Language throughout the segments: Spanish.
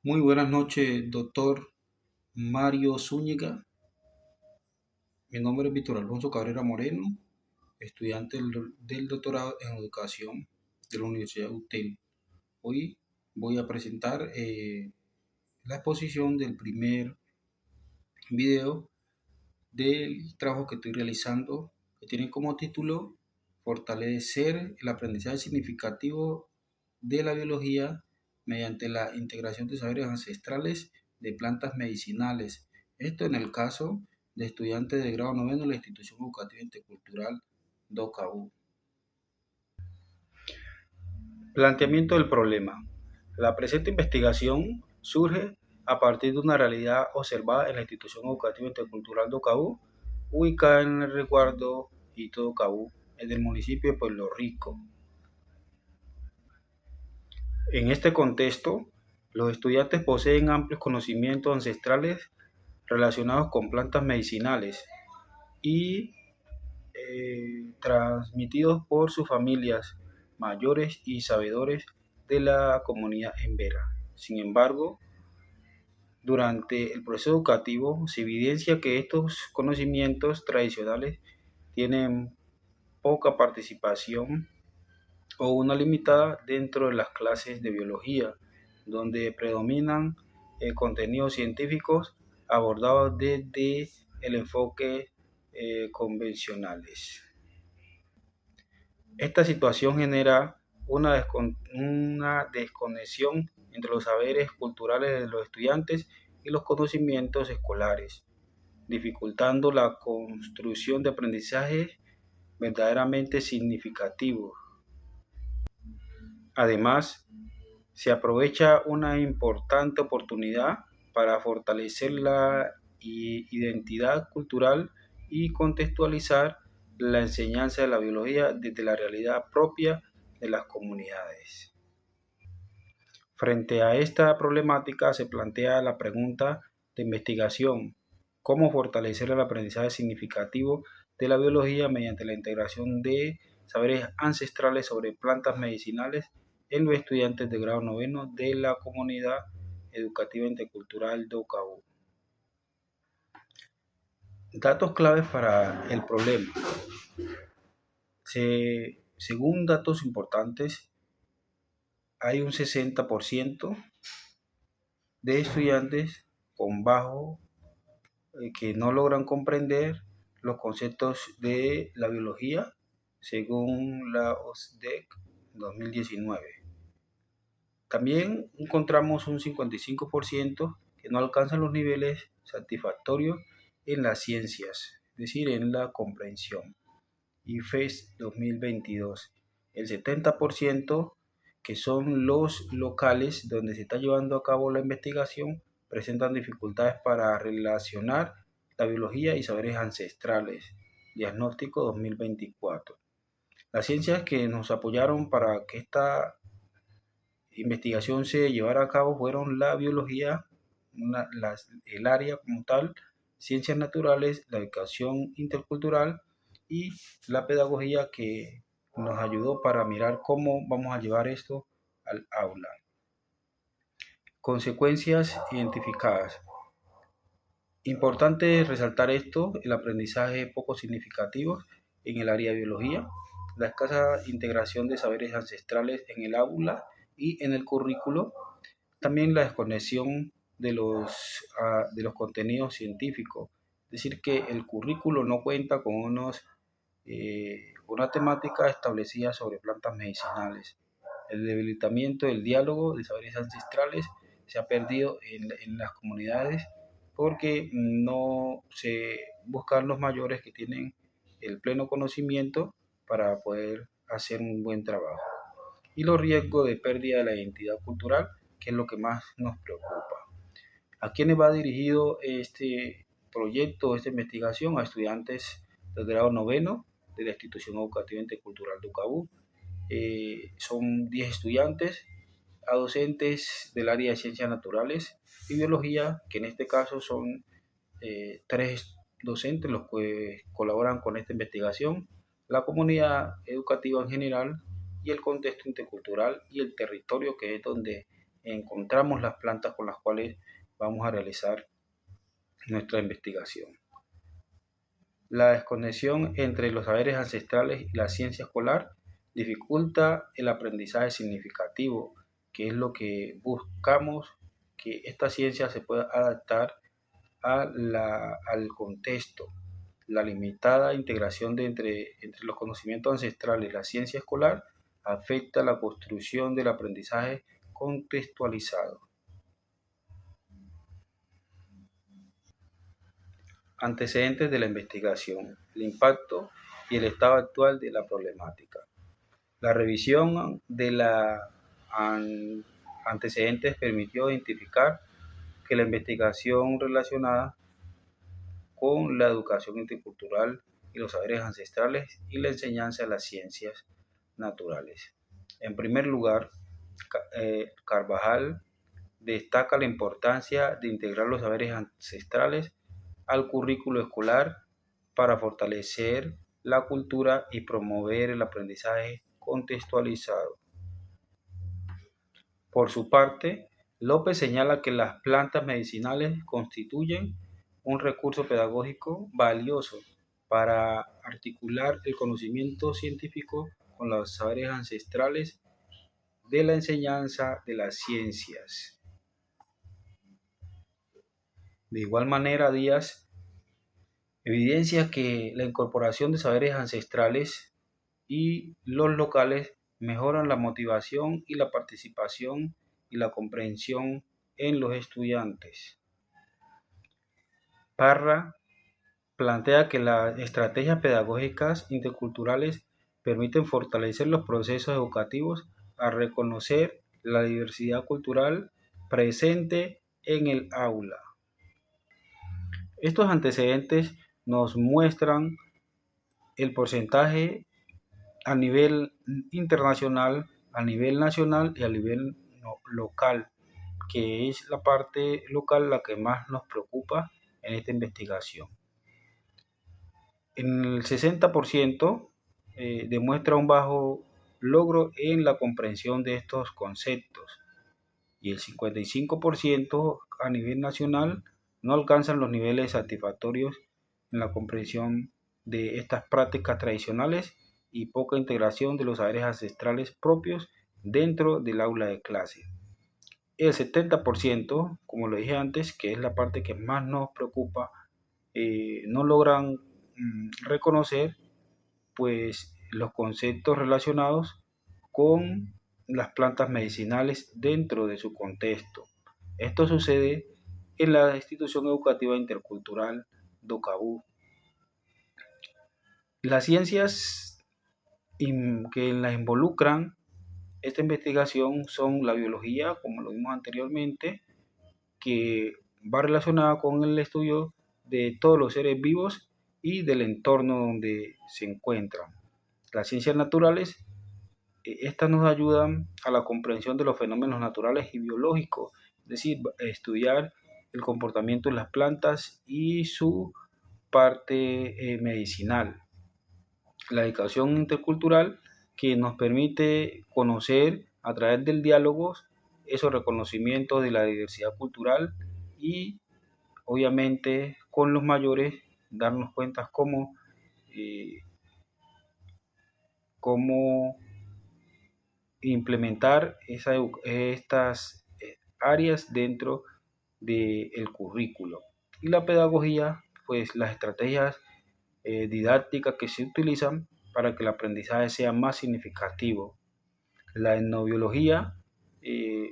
Muy buenas noches, doctor Mario Zúñiga. Mi nombre es Víctor Alfonso Cabrera Moreno, estudiante del doctorado en educación de la Universidad UTEL. Hoy voy a presentar la exposición del primer video del trabajo que estoy realizando, que tiene como título Fortalecer el aprendizaje significativo de la biología mediante la integración de saberes ancestrales de plantas medicinales. Esto en el caso de estudiantes de grado noveno de la institución educativa intercultural DOCAU. Planteamiento del problema. La presente investigación surge a partir de una realidad observada en la institución educativa intercultural DOCAU, ubicada en el resguardo Hito DOCAU, en el municipio de Pueblo Rico. En este contexto, los estudiantes poseen amplios conocimientos ancestrales relacionados con plantas medicinales y transmitidos por sus familias mayores y sabedores de la comunidad embera. Sin embargo, durante el proceso educativo se evidencia que estos conocimientos tradicionales tienen poca participación o una limitada dentro de las clases de biología, donde predominan contenidos científicos abordados desde el enfoque convencionales. Esta situación genera una desconexión entre los saberes culturales de los estudiantes y los conocimientos escolares, dificultando la construcción de aprendizajes verdaderamente significativos. Además, se aprovecha una importante oportunidad para fortalecer la identidad cultural y contextualizar la enseñanza de la biología desde la realidad propia de las comunidades. Frente a esta problemática se plantea la pregunta de investigación: ¿cómo fortalecer el aprendizaje significativo de la biología mediante la integración de saberes ancestrales sobre plantas medicinales en los estudiantes de grado noveno de la comunidad educativa intercultural DOCAU? Datos claves para el problema. Según datos importantes, hay un 60% de estudiantes con bajo que no logran comprender los conceptos de la biología según la OCDE 2019. También encontramos un 55% que no alcanzan los niveles satisfactorios en las ciencias, es decir, en la comprensión. IFES 2022. El 70%, que son los locales donde se está llevando a cabo la investigación, presentan dificultades para relacionar la biología y saberes ancestrales. Diagnóstico 2024. Las ciencias que nos apoyaron para que esta investigación se llevara a cabo fueron la biología, el área como tal, ciencias naturales, la educación intercultural y la pedagogía, que nos ayudó para mirar cómo vamos a llevar esto al aula. Consecuencias identificadas. Importante resaltar esto: el aprendizaje poco significativo en el área de biología, la escasa integración de saberes ancestrales en el aula y en el currículo, también la desconexión de los contenidos científicos, es decir, que el currículo no cuenta con una temática establecida sobre plantas medicinales. El debilitamiento del diálogo de saberes ancestrales se ha perdido en las comunidades porque no se buscan los mayores que tienen el pleno conocimiento para poder hacer un buen trabajo. Y los riesgos de pérdida de la identidad cultural, que es lo que más nos preocupa. ¿A quiénes va dirigido este proyecto, esta investigación? A estudiantes del grado noveno de la institución educativa intercultural DOCAU. Son 10 estudiantes, a docentes del área de ciencias naturales y biología, que en este caso son 3 docentes los que colaboran con esta investigación, la comunidad educativa en general y el contexto intercultural y el territorio, que es donde encontramos las plantas con las cuales vamos a realizar nuestra investigación. La desconexión entre los saberes ancestrales y la ciencia escolar dificulta el aprendizaje significativo, que es lo que buscamos, que esta ciencia se pueda adaptar al contexto. La limitada integración entre los conocimientos ancestrales y la ciencia escolar afecta la construcción del aprendizaje contextualizado. Antecedentes de la investigación, el impacto y el estado actual de la problemática. La revisión de los antecedentes permitió identificar que la investigación relacionada con la educación intercultural y los saberes ancestrales y la enseñanza de las ciencias naturales. En primer lugar, Carvajal destaca la importancia de integrar los saberes ancestrales al currículo escolar para fortalecer la cultura y promover el aprendizaje contextualizado. Por su parte, López señala que las plantas medicinales constituyen un recurso pedagógico valioso para articular el conocimiento científico con los saberes ancestrales de la enseñanza de las ciencias. De igual manera, Díaz evidencia que la incorporación de saberes ancestrales y los locales mejoran la motivación y la participación y la comprensión en los estudiantes. Parra plantea que las estrategias pedagógicas interculturales permiten fortalecer los procesos educativos al reconocer la diversidad cultural presente en el aula. Estos antecedentes nos muestran el porcentaje a nivel internacional, a nivel nacional y a nivel local, que es la parte local la que más nos preocupa en esta investigación. En el 60% demuestra un bajo logro en la comprensión de estos conceptos y el 55% a nivel nacional no alcanzan los niveles satisfactorios en la comprensión de estas prácticas tradicionales y poca integración de los saberes ancestrales propios dentro del aula de clase. El 70%, como lo dije antes, que es la parte que más nos preocupa, no logran reconocer pues los conceptos relacionados con las plantas medicinales dentro de su contexto. Esto sucede en la institución educativa intercultural DOCABU. Las ciencias que las involucran esta investigación son la biología, como lo vimos anteriormente, que va relacionada con el estudio de todos los seres vivos y del entorno donde se encuentran. Las ciencias naturales, estas nos ayudan a la comprensión de los fenómenos naturales y biológicos, es decir, estudiar el comportamiento de las plantas y su parte medicinal. La educación intercultural, que nos permite conocer a través del diálogo esos reconocimientos de la diversidad cultural y obviamente con los mayores darnos cuenta cómo implementar estas áreas dentro del currículo. Y la pedagogía, pues las estrategias didácticas que se utilizan para que el aprendizaje sea más significativo. La etnobiología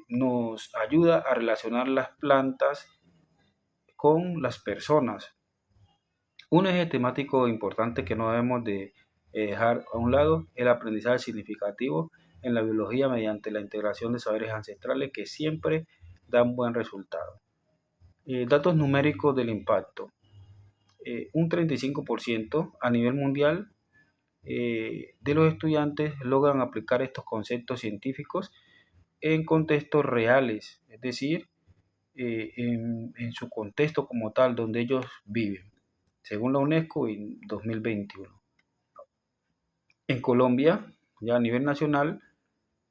nos ayuda a relacionar las plantas con las personas. Un eje temático importante que no debemos de dejar a un lado es el aprendizaje significativo en la biología mediante la integración de saberes ancestrales que siempre dan buen resultado. Datos numéricos del impacto. Un 35% a nivel mundial de los estudiantes logran aplicar estos conceptos científicos en contextos reales, es decir, en su contexto como tal, donde ellos viven, según la UNESCO en 2021. En Colombia, ya a nivel nacional,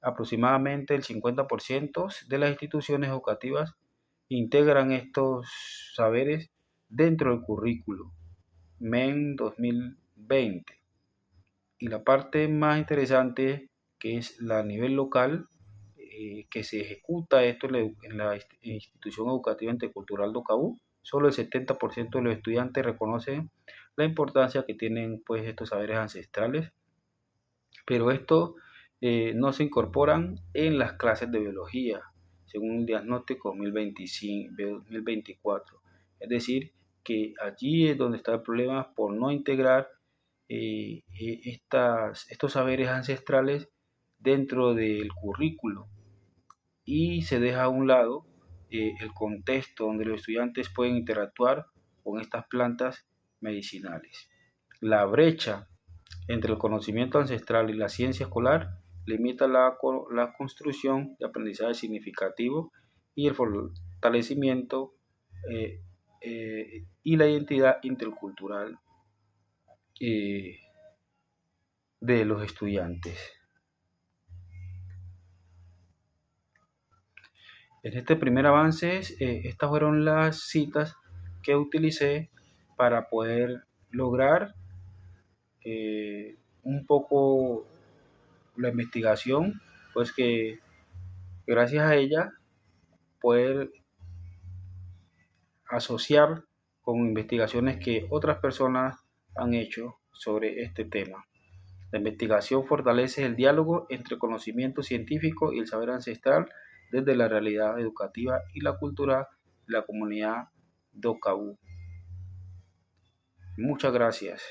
Aproximadamente el 50% de las instituciones educativas integran estos saberes dentro del currículo MEN 2020. Y la parte más interesante, que es la a nivel local, que se ejecuta esto en la institución educativa intercultural Docabú, solo el 70% de los estudiantes reconocen la importancia que tienen pues estos saberes ancestrales, pero estos no se incorporan en las clases de biología, según un diagnóstico 2024. Es decir, que allí es donde está el problema por no integrar estos saberes ancestrales dentro del currículo, y se deja a un lado el contexto donde los estudiantes pueden interactuar con estas plantas medicinales. La brecha entre el conocimiento ancestral y la ciencia escolar limita la construcción de aprendizaje significativo y el fortalecimiento y la identidad intercultural de los estudiantes. En este primer avance, estas fueron las citas que utilicé para poder lograr un poco la investigación, pues que gracias a ella poder asociar con investigaciones que otras personas han hecho sobre este tema. La investigación fortalece el diálogo entre conocimiento científico y el saber ancestral desde la realidad educativa y la cultura de la comunidad Docabú. Muchas gracias.